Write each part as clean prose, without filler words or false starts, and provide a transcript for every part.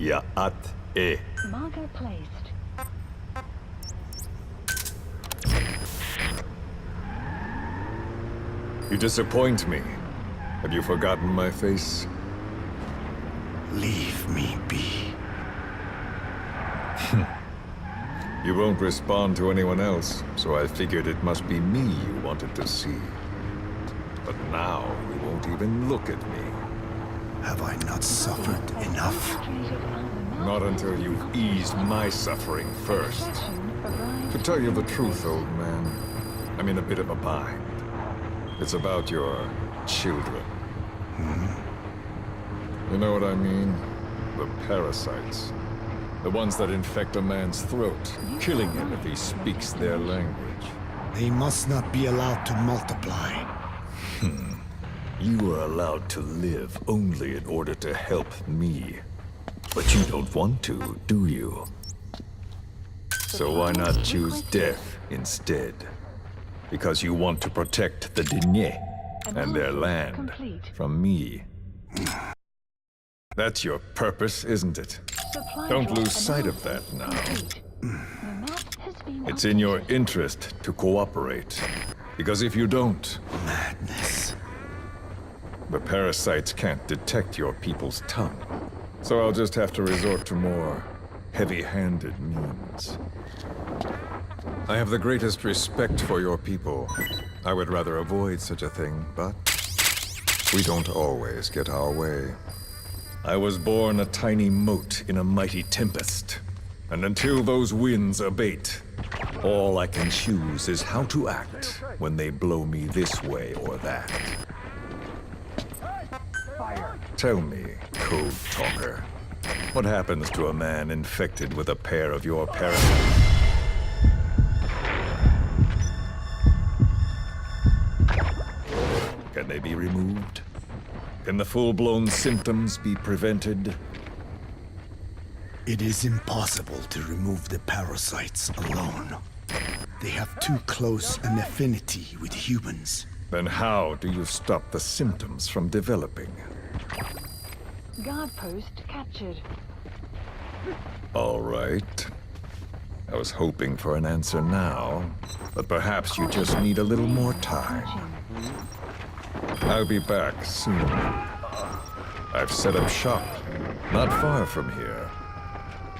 Ya'at-e. Marker placed. You disappoint me. Have you forgotten my face? Leave me be. You won't respond to anyone else, so I figured it must be me you wanted to see. But now you won't even look at me. Have I not suffered enough? Not until you've eased my suffering first. To tell you the truth, old man, I'm in a bit of a bind. It's about your children. You know what I mean? The parasites. The ones that infect a man's throat, killing him if he speaks their language. They must not be allowed to multiply. You are allowed to live only in order to help me. But you don't want to, do you? So why not choose death instead? Because you want to protect the Diné and their land from me. That's your purpose, isn't it? Don't lose sight of that now. It's in your interest to cooperate. Because if you don't, Madness. the parasites can't detect your people's tongue. So I'll just have to resort to more heavy-handed means. I have the greatest respect for your people. I would rather avoid such a thing, but we don't always get our way. I was born a tiny mote in a mighty tempest. And until those winds abate, all I can choose is how to act when they blow me this way or that. Tell me, Code Talker, what happens to a man infected with a pair of your parasites? Can they be removed? Can the full-blown symptoms be prevented? It is impossible to remove the parasites alone. They have too close an affinity with humans. Then how do you stop the symptoms from developing? Guard post captured. All right. I was hoping for an answer now, but perhaps you just need a little more time. I'll be back soon. I've set up shop, not far from here.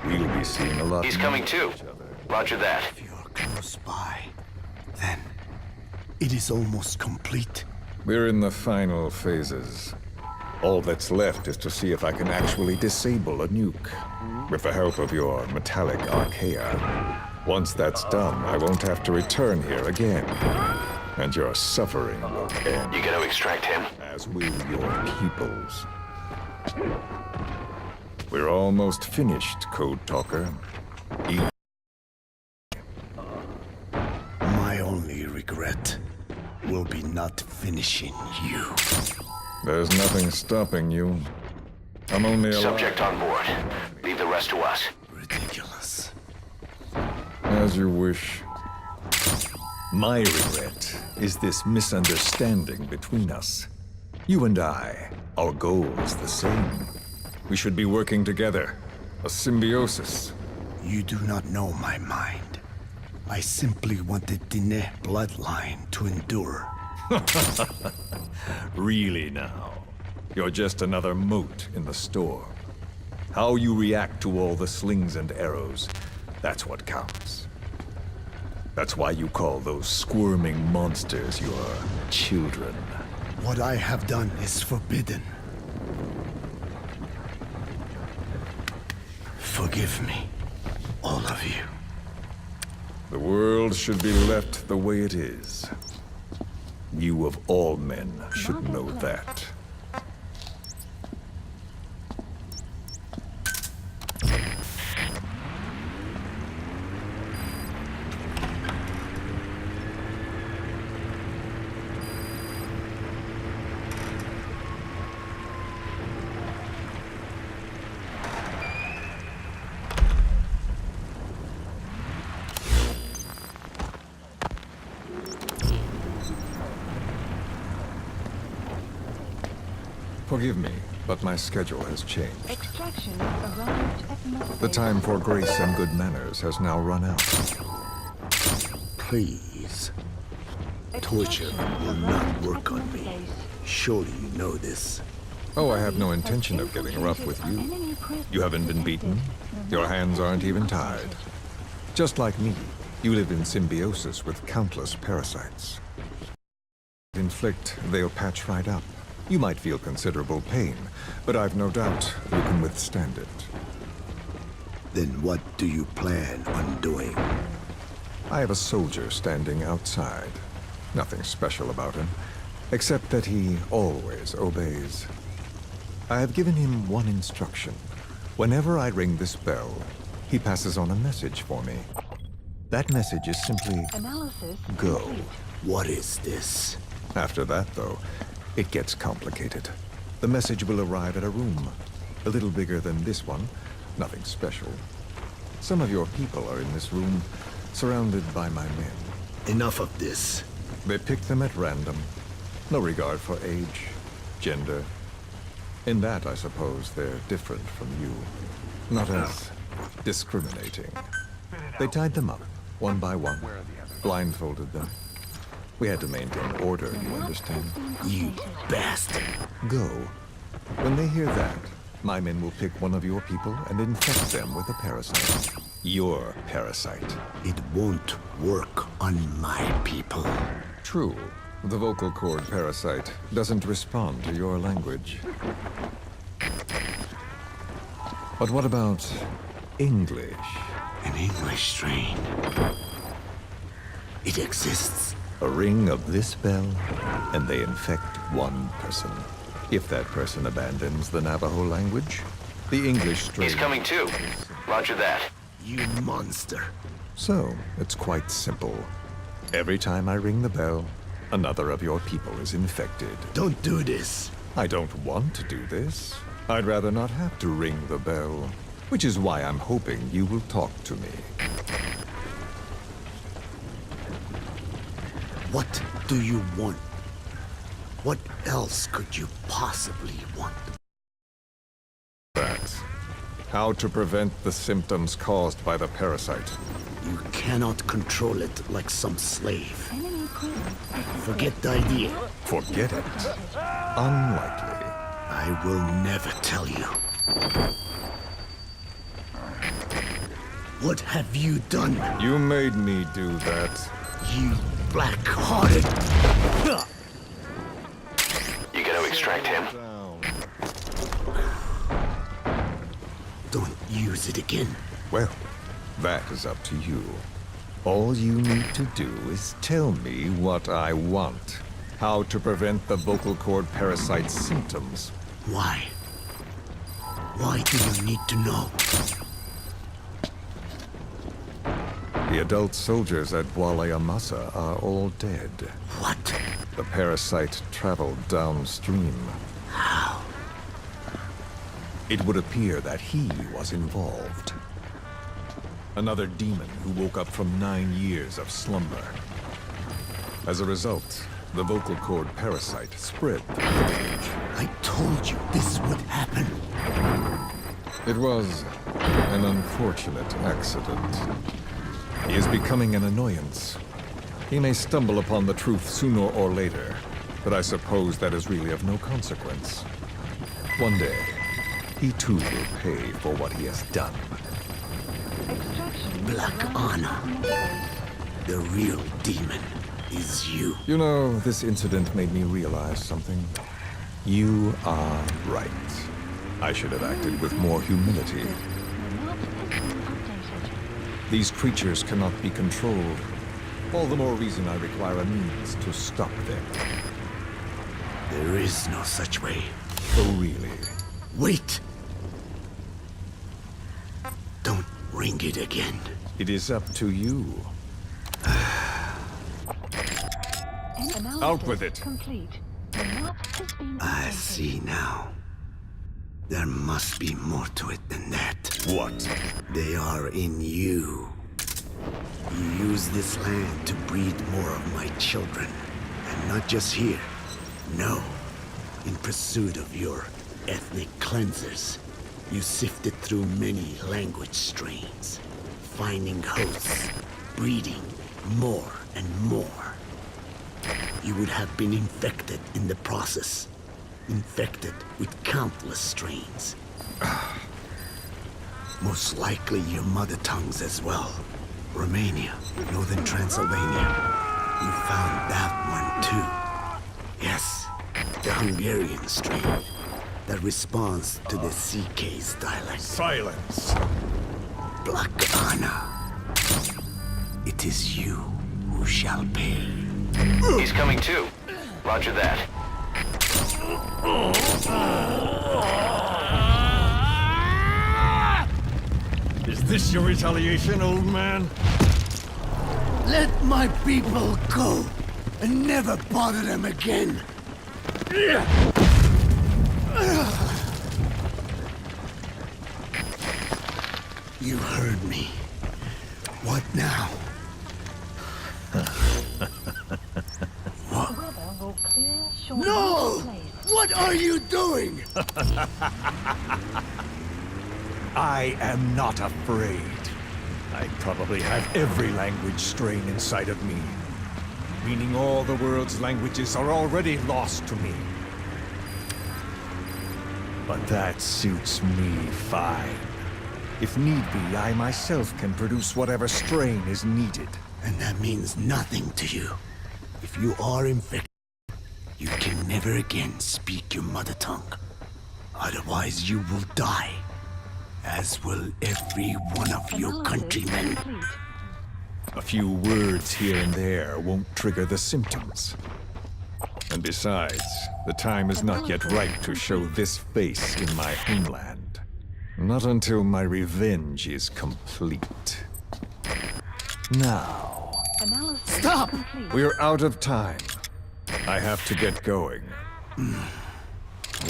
We'll be seeing a lot He's more coming of too. each other. Roger that. If you're close by, then it is almost complete. We're in the final phases. All that's left is to see if I can actually disable a nuke, with the help of your metallic archaea. Once that's done, I won't have to return here again. And your suffering will end, You gonna extract him? as will your peoples. We're almost finished, Code Talker. My only regret will be not finishing you. There's nothing stopping you. I'm only alive. Subject on board. Leave the rest to us. Ridiculous. As you wish. My regret is this misunderstanding between us. You and I, our goal is the same. We should be working together. A symbiosis. You do not know my mind. I simply want the Diné bloodline to endure. Really now. You're just another mote in the storm. How you react to all the slings and arrows, that's what counts. That's why you call those squirming monsters your children. What I have done is forbidden. Forgive me, all of you. The world should be left the way it is. You of all men should know that. Forgive me. but my schedule has changed. Extraction arrived at North The Base. time for grace and good manners has now run out. Please. Torture Extraction will not arrived work at on North me. Base. Surely you know this. Oh, I have no intention of getting rough with you. You haven't been beaten. Your hands aren't even tied. Just like me, you live in symbiosis with countless parasites. Inflict, they'll patch right up. You might feel considerable pain, but I've no doubt you can withstand it. Then what do you plan on doing? I have a soldier standing outside. Nothing special about him, except that he always obeys. I have given him one instruction. Whenever I ring this bell, he passes on a message for me. That message is simply, Analysis go. complete. What is this? After that, though, it gets complicated. The message will arrive at a room, a little bigger than this one, nothing special. Some of your people are in this room, surrounded by my men. Enough of this. They pick them at random. No regard for age, gender. In that, I suppose, they're different from you. Not as discriminating. They tied them up, one by one, blindfolded them. We had to maintain order, you understand? You bastard. Go. When they hear that, my men will pick one of your people and infect them with a parasite. Your parasite. It won't work on my people. True. The vocal cord parasite doesn't respond to your language. But what about English? An English strain. It exists. A ring of this bell, and they infect one person. If that person abandons the Navajo language, the English strain... He's coming too. Roger that. You monster. So, it's quite simple. Every time I ring the bell, another of your people is infected. Don't do this. I don't want to do this. I'd rather not have to ring the bell, which is why I'm hoping you will talk to me. What do you want? What else could you possibly want? That. How to prevent the symptoms caused by the parasite. You cannot control it like some slave. Enemy presence detected. Forget the idea. Forget it. Unlikely. I will never tell you. What have you done, You made me do that. you black-hearted? You gonna extract him? Don't use it again. Well, that is up to you. All you need to do is tell me what I want. How to prevent the vocal cord parasite's symptoms. Why? Why do you need to know? The adult soldiers at Walayamasa are all dead. What? The parasite traveled downstream. How? It would appear that he was involved. Another demon who woke up from 9 years of slumber. As a result, the vocal cord parasite spread through the village. I told you this would happen. It was an unfortunate accident. He is becoming an annoyance. He may stumble upon the truth sooner or later, but I suppose that is really of no consequence. One day, he too will pay for what he has done. Extraction Black arrived Anna. at North Base. The real demon is you. You know, this incident made me realize something. You are right. I should have acted with more humility. Map has been updated. These creatures cannot be controlled. All the more reason I require a means to stop them. There is no such way. Oh, really? Wait! Don't ring it again. It is up to you. Analysis Out with it. Complete. The map has been I updated. see now. There must be more to it than that. What? They are in you. You use this land to breed more of my children. And not just here. No. In pursuit of your ethnic cleansers, you sifted through many language strains, finding hosts, breeding more and more. You would have been infected in the process, infected with countless strains. Most likely your mother tongues as well. Romania, northern Transylvania. You found that one too. Yes, the Hungarian strain that responds to the CK's dialect. Silence! Black Anna. It is you who shall pay. He's coming too. Roger that. Is this your retaliation, old man? Let my people go and never bother them again. You heard me. What now? Weather will clear shortly. No! Place. What are you doing? I am not afraid. I probably have every language strain inside of me. Meaning all the world's languages are already lost to me. But that suits me fine. If need be, I myself can produce whatever strain is needed. And that means nothing to you. If you are infected, you can never again speak your mother tongue. Otherwise, you will die. As will every one of your Analysis countrymen. complete. A few words here and there won't trigger the symptoms. And besides, the time is not yet right to show this face in my homeland. Not until my revenge is complete. Now, Analysis Stop! complete. we're out of time. I have to get going.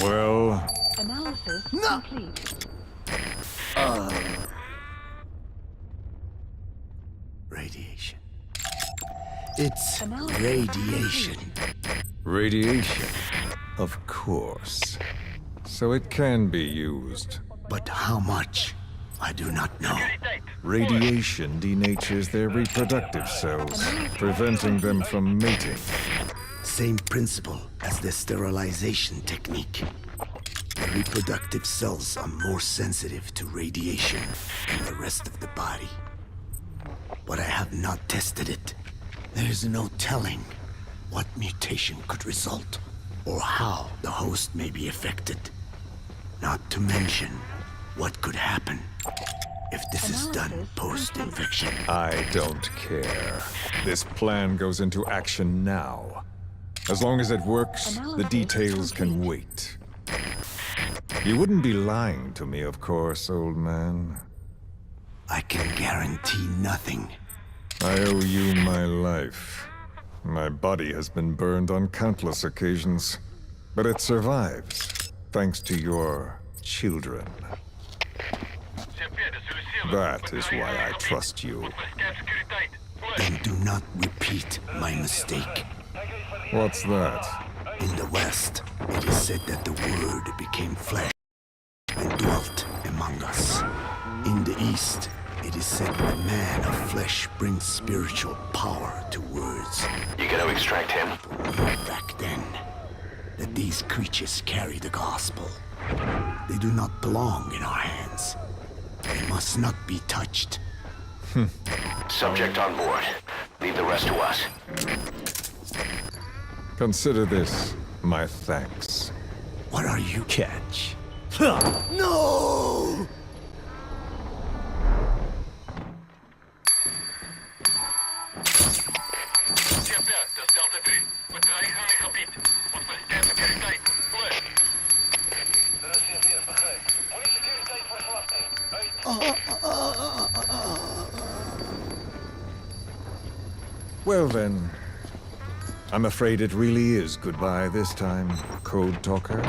Well, Analysis complete. Radiation. It's Analysis radiation. radiation, of course. So it can be used. But how much? I do not know. Radiation denatures their reproductive cells, preventing them from mating. Same principle as the sterilization technique. The reproductive cells are more sensitive to radiation than the rest of the body. But I have not tested it. There is no telling what mutation could result, or how the host may be affected. Not to mention what could happen if this is done post-infection. I don't care. This plan goes into action now. As long as it works, the details can wait. You wouldn't be lying to me, of course, old man. I can guarantee nothing. I owe you my life. My body has been burned on countless occasions, but it survives, thanks to your children. That is why I trust you. Then do not repeat my mistake. What's that? In the West, it is said that the Word became flesh and dwelt among us. In the East, it is said that man of flesh brings spiritual power to words. You gonna extract him? Back then, that these creatures carry the gospel. They do not belong in our hands. They must not be touched. Subject on board. Leave the rest to us. Consider this my thanks. What are you? Catch. No! Well then, I'm afraid it really is goodbye this time, Code Talker.